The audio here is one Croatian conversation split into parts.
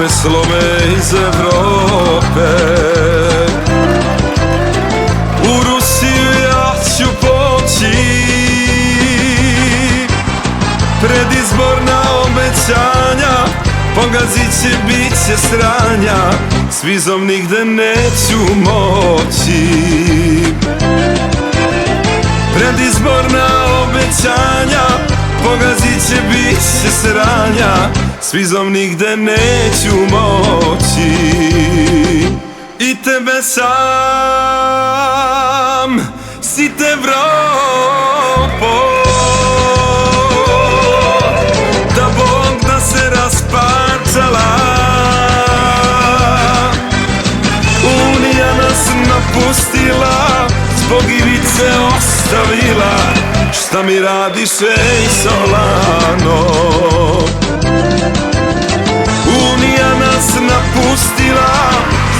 me slome iz Evrope. U Rusiju ja ću poći, predizborna obećanja pogazit će, bit će sranja, s vizom nigde neću moći. Predizborna obećanja pogazit će, bit će sranja, s vizom nigde neću moći. I tebe sam sit Evropo, da Bog da se rasparčala. Unija nas napustila, zbog ivice ostavila. Šta mi radiš, ej Solano? Unija nas napustila,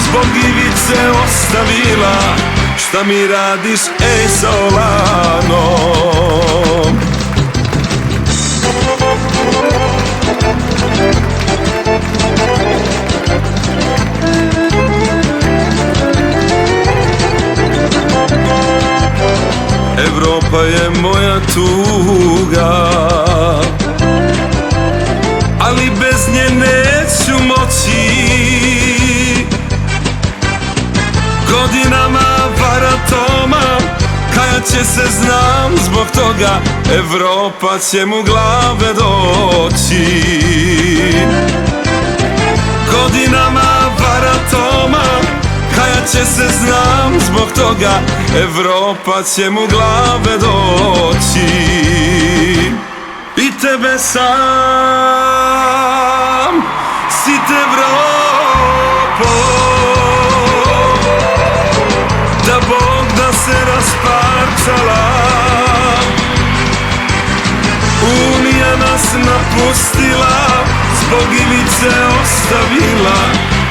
zbog ivice ostavila. Šta mi radiš, ej Solano? Evropa je moja tuga, ali bez nje neću moći. Godinama varatoma, kajat će se, znam zbog toga. Evropa će mu glave doći. Godinama varatoma, kajat će se, znam zbog toga. Evropa će mu glave doći. I tebe sam sit Evropo, da Bog da se rasparčala. Unija nas napustila, zbog ivice ostavila.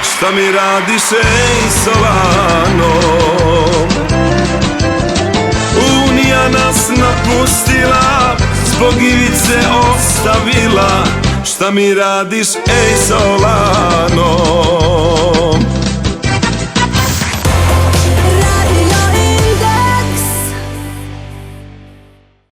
Šta mi radiš, ej Solano? Unija nas napustila, zbog ivice ostavila. Šta mi radiš, ej Solano?